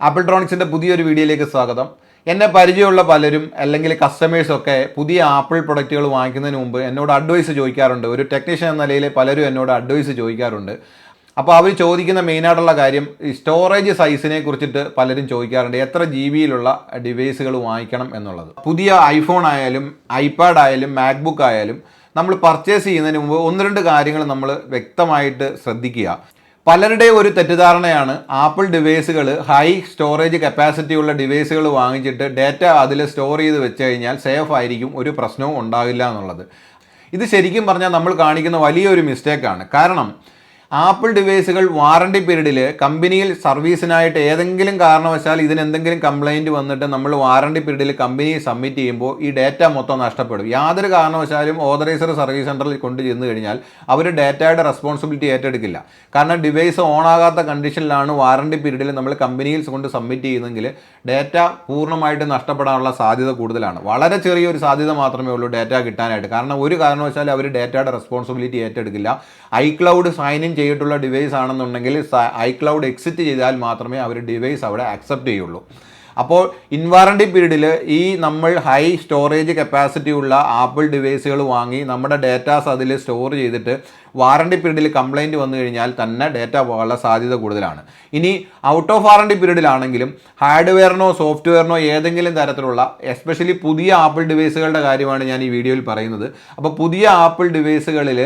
ആപ്പിൾട്രോണിക്സിൻ്റെ പുതിയൊരു വീഡിയോയിലേക്ക് സ്വാഗതം. എന്നെ പരിചയമുള്ള പലരും അല്ലെങ്കിൽ കസ്റ്റമേഴ്സൊക്കെ പുതിയ ആപ്പിൾ പ്രൊഡക്റ്റുകൾ വാങ്ങിക്കുന്നതിന് മുമ്പ് എന്നോട് അഡ്വൈസ് ചോദിക്കാറുണ്ട്. ഒരു ടെക്നീഷ്യൻ എന്ന നിലയിൽ പലരും എന്നോട് അഡ്വൈസ് ചോദിക്കാറുണ്ട്. അപ്പോൾ അവർ ചോദിക്കുന്ന മെയിനായിട്ടുള്ള കാര്യം ഈ സ്റ്റോറേജ് സൈസിനെ കുറിച്ചിട്ട് പലരും ചോദിക്കാറുണ്ട്. എത്ര GB ഡിവൈസുകൾ വാങ്ങിക്കണം എന്നുള്ളത്. പുതിയ ഐഫോൺ ആയാലും ഐപാഡ് ആയാലും മാക്ബുക്ക് ആയാലും നമ്മൾ പർച്ചേസ് ചെയ്യുന്നതിന് മുമ്പ് ഒന്ന് രണ്ട് കാര്യങ്ങൾ നമ്മൾ വ്യക്തമായിട്ട് ശ്രദ്ധിക്കുക. പലരുടെ ഒരു തെറ്റിദ്ധാരണയാണ് ആപ്പിൾ ഡിവൈസുകൾ ഹൈ സ്റ്റോറേജ് കപ്പാസിറ്റി ഉള്ള ഡിവൈസുകൾ വാങ്ങിച്ചിട്ട് ഡാറ്റ അതിൽ സ്റ്റോർ ചെയ്ത് വെച്ച് കഴിഞ്ഞാൽ സേഫ് ആയിരിക്കും, ഒരു പ്രശ്നവും ഉണ്ടാകില്ല എന്നുള്ളത്. ഇത് ശരിക്കും പറഞ്ഞാൽ നമ്മൾ കാണിക്കുന്ന വലിയൊരു മിസ്റ്റേക്കാണ്. കാരണം ആപ്പിൾ ഡിവൈസുകൾ വാറണ്ടി പീരീഡിൽ കമ്പനിയിൽ സർവീസിനായിട്ട് ഏതെങ്കിലും കാരണവശാൽ ഇതിനെന്തെങ്കിലും കംപ്ലൈൻറ്റ് വന്നിട്ട് നമ്മൾ വാറണ്ടി പീരീഡിൽ കമ്പനി സബ്മിറ്റ് ചെയ്യുമ്പോൾ ഈ ഡാറ്റ മൊത്തം നഷ്ടപ്പെടും. യാതൊരു കാരണവശാലും ഓതറൈസർ സർവീസ് സെൻറ്ററിൽ കൊണ്ട് ചെന്ന് കഴിഞ്ഞാൽ അവർ ഡാറ്റയുടെ റെസ്പോൺസിബിലിറ്റി ഏറ്റെടുക്കില്ല. കാരണം ഡിവൈസ് ഓണാകാത്ത കണ്ടീഷനിലാണ് വാറണ്ടി പീരീഡിൽ നമ്മൾ കമ്പനിയിൽ കൊണ്ട് സബ്മിറ്റ് ചെയ്യുന്നെങ്കിൽ ഡാറ്റ പൂർണ്ണമായിട്ട് നഷ്ടപ്പെടാനുള്ള സാധ്യത കൂടുതലാണ്. വളരെ ചെറിയൊരു സാധ്യത മാത്രമേ ഉള്ളൂ ഡാറ്റ കിട്ടാനായിട്ട്. കാരണം ഒരു കാരണവശാലും അവർ ഡാറ്റയുടെ റെസ്പോൺസിബിലിറ്റി ഏറ്റെടുക്കില്ല. ഐക്ലൗഡ് സൈൻ ഇൻ ചെയ്തിട്ടുള്ള ഡിവൈസ് ആണെന്നുണ്ടെങ്കിൽ ഐക്ലൗഡ് എക്സിറ്റ് ചെയ്താൽ മാത്രമേ അവർ ഡിവൈസ് അവിടെ അക്സെപ്റ്റ് ചെയ്യുള്ളൂ. അപ്പോൾ ഇൻവാറണ്ടി പീരീഡിൽ ഈ നമ്മൾ ഹൈ സ്റ്റോറേജ് കപ്പാസിറ്റി ഉള്ള ആപ്പിൾ ഡിവൈസുകൾ വാങ്ങി നമ്മുടെ ഡാറ്റാസ് അതിൽ സ്റ്റോർ ചെയ്തിട്ട് വാറണ്ടി പീരീഡിൽ കംപ്ലൈൻറ്റ് വന്നു കഴിഞ്ഞാൽ തന്നെ ഡാറ്റ പോകാനുള്ള സാധ്യത കൂടുതലാണ്. ഇനി ഔട്ട് ഓഫ് വാറണ്ടി പീരീഡിലാണെങ്കിലും ഹാർഡ്വെയറിനോ സോഫ്റ്റ്വെയറിനോ ഏതെങ്കിലും തരത്തിലുള്ള എസ്പെഷ്യലി പുതിയ ആപ്പിൾ ഡിവൈസുകളുടെ കാര്യമാണ് ഞാൻ ഈ വീഡിയോയിൽ പറയുന്നത്. അപ്പോൾ പുതിയ ആപ്പിൾ ഡിവൈസുകളിൽ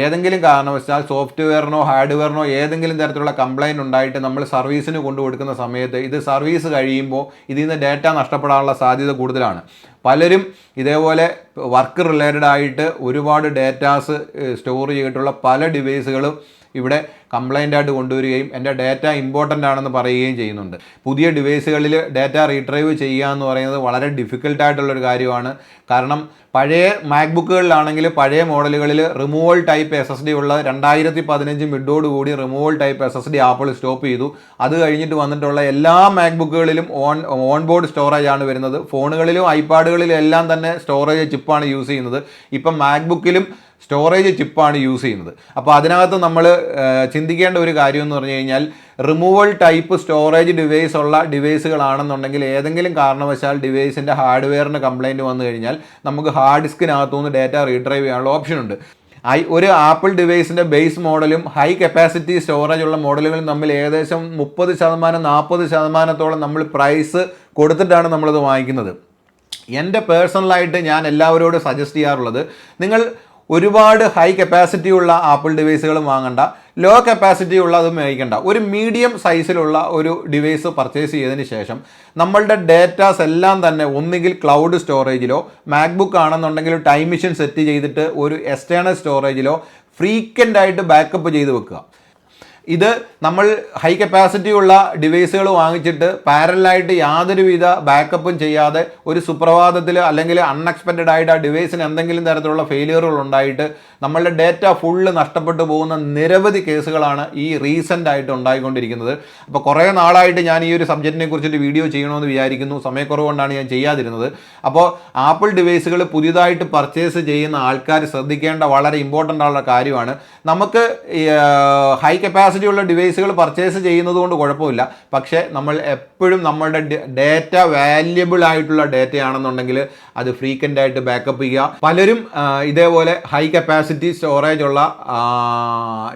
ഏതെങ്കിലും കാരണവശാൽ സോഫ്റ്റ്വെയറിനോ ഹാർഡ്വെയറിനോ ഏതെങ്കിലും തരത്തിലുള്ള കംപ്ലൈൻറ്റ് ഉണ്ടായിട്ട് നമ്മൾ സർവീസിന് കൊണ്ടുകൊടുക്കുന്ന സമയത്ത് ഇത് സർവീസ് കഴിയുമ്പോൾ ഇതിൽ നിന്ന് ഡാറ്റ നഷ്ടപ്പെടാനുള്ള സാധ്യത കൂടുതലാണ്. പലരും ഇതേപോലെ വർക്ക് റിലേറ്റഡ് ആയിട്ട് ഒരുപാട് ഡാറ്റാസ് സ്റ്റോർ ചെയ്തിട്ടുള്ള പല ഡിവൈസുകളും ഇവിടെ കംപ്ലൈൻ്റ് ആയിട്ട് കൊണ്ടുവരികയും എൻ്റെ ഡാറ്റ ഇമ്പോർട്ടൻ്റ് ആണെന്ന് പറയുകയും ചെയ്യുന്നുണ്ട്. പുതിയ ഡിവൈസുകളിൽ ഡാറ്റ റീട്രൈവ് ചെയ്യുക എന്ന് പറയുന്നത് വളരെ ഡിഫിക്കൽട്ടായിട്ടുള്ളൊരു കാര്യമാണ്. കാരണം പഴയ മാക്ബുക്കുകളിലാണെങ്കിൽ പഴയ മോഡലുകളിൽ റിമൂവൽ ടൈപ്പ് SSD ഉള്ള 2015 മിഡോടുകൂടി removal type SSD Apple stop ചെയ്തു. അത് കഴിഞ്ഞിട്ട് വന്നിട്ടുള്ള എല്ലാ മാക്ബുക്കുകളിലും ഓൺ ബോർഡ് സ്റ്റോറേജ് ആണ് വരുന്നത്. ഫോണുകളിലും ഐപാഡുകളിലും എല്ലാം തന്നെ സ്റ്റോറേജ് ചിപ്പാണ് യൂസ് ചെയ്യുന്നത്. ഇപ്പം മാക്ബുക്കിലും സ്റ്റോറേജ് ചിപ്പാണ് യൂസ് ചെയ്യുന്നത്. അപ്പോൾ അതിനകത്ത് നമ്മൾ ചിന്തിക്കേണ്ട ഒരു കാര്യം എന്ന് പറഞ്ഞു കഴിഞ്ഞാൽ റിമൂവൽ ടൈപ്പ് സ്റ്റോറേജ് ഡിവൈസ് ഉള്ള ഡിവൈസുകളാണെന്നുണ്ടെങ്കിൽ ഏതെങ്കിലും കാരണവശാൽ ഡിവൈസിൻ്റെ ഹാർഡ്വെയറിന് കംപ്ലൈൻറ്റ് വന്നു കഴിഞ്ഞാൽ നമുക്ക് ഹാർഡ് ഡിസ്കിനകത്തുനിന്ന് ഡാറ്റ റീട്രൈവ് ചെയ്യാനുള്ള ഓപ്ഷൻ ഉണ്ട്. ഒരു ആപ്പിൾ ഡിവൈസിൻ്റെ ബേസ് മോഡലും ഹൈ കപ്പാസിറ്റി സ്റ്റോറേജ് ഉള്ള മോഡലുകളും തമ്മിൽ ഏകദേശം 30-40% നമ്മൾ പ്രൈസ് കൊടുത്തിട്ടാണ് നമ്മളിത് വാങ്ങിക്കുന്നത്. എൻ്റെ പേഴ്സണലായിട്ട് ഞാൻ എല്ലാവരോടും സജസ്റ്റ് ചെയ്യാറുള്ളത്, നിങ്ങൾ ഒരുപാട് ഹൈ കപ്പാസിറ്റി ഉള്ള ആപ്പിൾ ഡിവൈസുകളും വാങ്ങണ്ട, ലോ കപ്പാസിറ്റി ഉള്ള അതും മേടിക്കണ്ട. ഒരു മീഡിയം സൈസിലുള്ള ഒരു ഡിവൈസ് പർച്ചേസ് ചെയ്തതിന് ശേഷം നമ്മളുടെ ഡാറ്റാസ് എല്ലാം തന്നെ ഒന്നുകിൽ ക്ലൗഡ് സ്റ്റോറേജിലോ മാക്ബുക്ക് ആണെന്നുണ്ടെങ്കിൽ ടൈം മെഷീൻ സെറ്റ് ചെയ്തിട്ട് ഒരു എക്സ്റ്റേണൽ സ്റ്റോറേജിലോ ഫ്രീക്വൻ്റ് ആയിട്ട് ബാക്കപ്പ് ചെയ്ത് വെക്കുക. ഇത് നമ്മൾ ഹൈ കപ്പാസിറ്റി ഉള്ള ഡിവൈസുകൾ വാങ്ങിച്ചിട്ട് പാരലായിട്ട് യാതൊരുവിധ ബാക്കപ്പും ചെയ്യാതെ ഒരു സുപ്രഭാതത്തിൽ അല്ലെങ്കിൽ അൺഎക്സ്പെക്റ്റഡ് ആയിട്ട് ആ ഡിവൈസിന് എന്തെങ്കിലും തരത്തിലുള്ള ഫെയിലിയറുകൾ ഉണ്ടായിട്ട് നമ്മളുടെ ഡാറ്റ ഫുള്ള് നഷ്ടപ്പെട്ടു പോകുന്ന നിരവധി കേസുകളാണ് ഈ റീസെൻ്റ് ആയിട്ട് ഉണ്ടായിക്കൊണ്ടിരിക്കുന്നത്. അപ്പോൾ കുറേ നാളായിട്ട് ഞാൻ ഈ ഒരു സബ്ജക്റ്റിനെ കുറിച്ചിട്ട് വീഡിയോ ചെയ്യണമെന്ന് വിചാരിക്കുന്നു. സമയക്കുറവുകൊണ്ടാണ് ഞാൻ ചെയ്യാതിരുന്നത്. അപ്പോൾ ആപ്പിൾ ഡിവൈസുകൾ പുതിയതായിട്ട് പർച്ചേസ് ചെയ്യുന്ന ആൾക്കാർ ശ്രദ്ധിക്കേണ്ട വളരെ ഇമ്പോർട്ടൻ്റ് ആയുള്ള കാര്യമാണ്. നമുക്ക് ഹൈ കപ്പാസിറ്റി ഉള്ള ഡിവൈസുകൾ പർച്ചേസ് ചെയ്യുന്നത് കൊണ്ട് കുഴപ്പമില്ല. പക്ഷേ നമ്മൾ എപ്പോഴും നമ്മളുടെ ഡാറ്റ വാല്യബിൾ ആയിട്ടുള്ള ഡാറ്റയാണെന്നുണ്ടെങ്കിൽ അത് ഫ്രീക്വൻ്റ് ആയിട്ട് ബാക്കപ്പ് ചെയ്യുക. പലരും ഇതേപോലെ ഹൈ കപ്പാസിറ്റി സ്റ്റോറേജ് ഉള്ള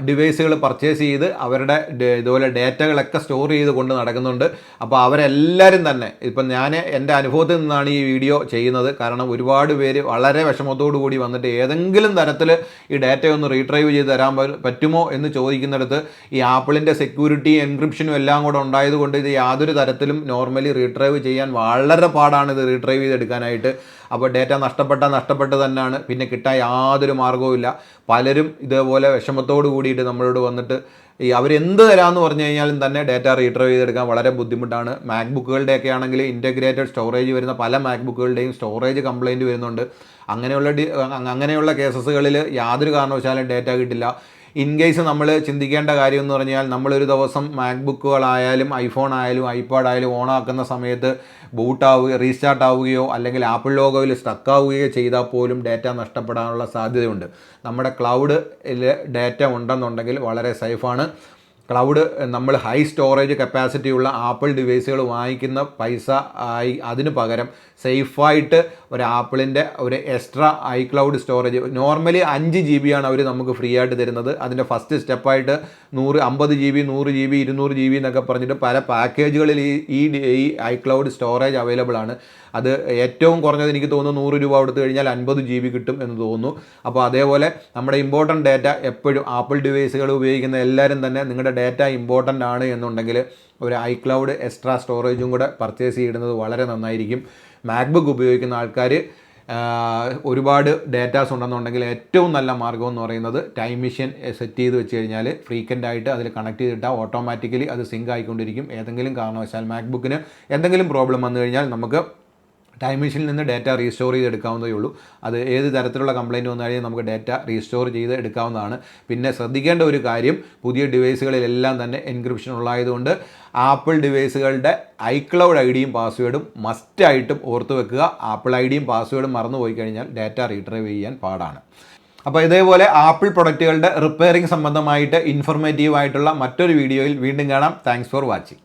ഡിവൈസുകൾ പർച്ചേസ് ചെയ്ത് അവരുടെ ഇതുപോലെ ഡാറ്റകളൊക്കെ സ്റ്റോർ ചെയ്ത് കൊണ്ട് നടക്കുന്നുണ്ട്. അപ്പോൾ അവരെല്ലാവരും തന്നെ ഇപ്പം ഞാൻ എൻ്റെ അനുഭവത്തിൽ നിന്നാണ് ഈ വീഡിയോ ചെയ്യുന്നത്. കാരണം ഒരുപാട് പേര് വളരെ വിഷമത്തോടു കൂടി വന്നിട്ട് ഏതെങ്കിലും തരത്തിൽ ഈ ഡാറ്റ ഒന്ന് റീട്രൈവ് ചെയ്ത് തരാൻ പറ്റുമോ എന്ന് ചോദിക്കുന്നിടത്ത് ഈ ആപ്പിളിൻ്റെ സെക്യൂരിറ്റി എൻക്രിപ്ഷനും എല്ലാം കൂടെ ഉണ്ടായതുകൊണ്ട് ഇത് യാതൊരു തരത്തിലും നോർമലി റീട്രൈവ് ചെയ്യാൻ വളരെ പാടാണ് ഇത് റീട്രൈവ് ചെയ്തെടുക്കാനായിട്ട്. അപ്പോൾ ഡാറ്റ നഷ്ടപ്പെട്ട് തന്നെയാണ്, പിന്നെ കിട്ടാൻ യാതൊരു മാർഗ്ഗവും ഇല്ല. പലരും ഇതേപോലെ വിഷമത്തോട് കൂടിയിട്ട് നമ്മളോട് വന്നിട്ട് അവരെന്ത് തരാമെന്ന് പറഞ്ഞു കഴിഞ്ഞാലും തന്നെ ഡാറ്റ റീട്രൈവ് ചെയ്തെടുക്കാൻ വളരെ ബുദ്ധിമുട്ടാണ്. മാക്ബുക്കുകളുടെയൊക്കെ ആണെങ്കിൽ ഇൻറ്റഗ്രേറ്റഡ് സ്റ്റോറേജ് വരുന്ന പല മാക്ബുക്കുകളുടെയും സ്റ്റോറേജ് കംപ്ലൈൻറ്റ് വരുന്നുണ്ട്. അങ്ങനെയുള്ള കേസസുകളിൽ യാതൊരു കാരണവശാലും ഡാറ്റ കിട്ടില്ല. ഇൻ കേസ് നമ്മൾ ചിന്തിക്കേണ്ട കാര്യം എന്ന് പറഞ്ഞാൽ നമ്മളൊരു ദിവസം മാക്ബുക്കുകളായാലും ഐഫോൺ ആയാലും ഐപാഡ് ആയാലും ഓണാക്കുന്ന സമയത്ത് റീസ്റ്റാർട്ട് ആവുകയോ അല്ലെങ്കിൽ ആപ്പിൾ ലോഗോയിൽ സ്റ്റക്ക് ആവുകയോ ചെയ്താൽ പോലും ഡാറ്റ നഷ്ടപ്പെടാനുള്ള സാധ്യതയുണ്ട്. നമ്മുടെ ക്ലൗഡിൽ ഡാറ്റ ഉണ്ടെന്നുണ്ടെങ്കിൽ വളരെ സേഫാണ്. ക്ലൗഡ് നമ്മൾ ഹൈ സ്റ്റോറേജ് കപ്പാസിറ്റി ഉള്ള ആപ്പിൾ ഡിവൈസുകൾ വാങ്ങിക്കുന്ന പൈസ അതിന് പകരം സേഫായിട്ട് ഒരു ആപ്പിളിൻ്റെ ഒരു extra iCloud storage normally 5 GB ആണ് അവർ നമുക്ക് ഫ്രീ ആയിട്ട് തരുന്നത്. അതിൻ്റെ ഫസ്റ്റ് സ്റ്റെപ്പായിട്ട് 50 GB 100 GB 200 GB എന്നൊക്കെ പറഞ്ഞിട്ട് പല പാക്കേജുകളിൽ ഈ ഐക്ലൗഡ് സ്റ്റോറേജ് അവൈലബിൾ ആണ്. അത് ഏറ്റവും കുറഞ്ഞത് എനിക്ക് തോന്നുന്നു 100 രൂപ കൊടുത്തു കഴിഞ്ഞാൽ 50 GB കിട്ടും എന്ന് തോന്നുന്നു. അപ്പോൾ അതേപോലെ നമ്മുടെ ഇമ്പോർട്ടൻറ്റ് ഡാറ്റ എപ്പോഴും ആപ്പിൾ ഡിവൈസുകൾ ഉപയോഗിക്കുന്ന എല്ലാവരും തന്നെ നിങ്ങളുടെ ഡാറ്റ ഇമ്പോർട്ടൻ്റ് ആണ് എന്നുണ്ടെങ്കിൽ ഒരു ഐക്ലൗഡ് എക്സ്ട്രാ സ്റ്റോറേജും കൂടെ പർച്ചേസ് ചെയ്യുന്നത് വളരെ നന്നായിരിക്കും. മാക്ബുക്ക് ഉപയോഗിക്കുന്ന ആൾക്കാർ ഒരുപാട് ഡാറ്റാസ് ഉണ്ടെന്നുണ്ടെങ്കിൽ ഏറ്റവും നല്ല മാർഗ്ഗം എന്ന് പറയുന്നത് ടൈം മെഷീൻ സെറ്റ് ചെയ്ത് വെച്ച് കഴിഞ്ഞാൽ ഫ്രീക്വൻ്റ് ആയിട്ട് അതിൽ കണക്ട് ചെയ്തിട്ടാൽ ഓട്ടോമാറ്റിക്കലി അത് സിങ്ക് ആയിക്കൊണ്ടിരിക്കും. ഏതെങ്കിലും കാരണവശാൽ മാക്ബുക്കിന് എന്തെങ്കിലും പ്രോബ്ലം വന്നു കഴിഞ്ഞാൽ നമുക്ക് ടൈം മെഷീനിൽ നിന്ന് ഡാറ്റ റീസ്റ്റോർ ചെയ്തെടുക്കാവുന്നതേ ഉള്ളൂ. അത് ഏത് തരത്തിലുള്ള കംപ്ലയിൻറ്റ് വന്നു കഴിഞ്ഞാൽ നമുക്ക് ഡാറ്റ റീസ്റ്റോർ ചെയ്ത് എടുക്കാവുന്നതാണ്. പിന്നെ ശ്രദ്ധിക്കേണ്ട ഒരു കാര്യം, പുതിയ ഡിവൈസുകളിലെല്ലാം തന്നെ എൻക്രിപ്ഷൻ ഉള്ളതായതുകൊണ്ട് ആപ്പിൾ ഡിവൈസുകളുടെ ഐക്ലൗഡ് ഐഡിയും പാസ്വേഡും മസ്റ്റായിട്ടും ഓർത്ത് വെക്കുക. ആപ്പിൾ ഐഡിയും പാസ്വേഡും മറന്നുപോയി കഴിഞ്ഞാൽ ഡാറ്റ റീട്രൈവ് ചെയ്യാൻ പാടാണ്. അപ്പോൾ ഇതേപോലെ ആപ്പിൾ പ്രൊഡക്റ്റുകളുടെ റിപ്പയറിംഗ് സംബന്ധമായിട്ട് ഇൻഫോർമേറ്റീവ് ആയിട്ടുള്ള മറ്റൊരു വീഡിയോയിൽ വീണ്ടും കാണാം. Thanks for watching.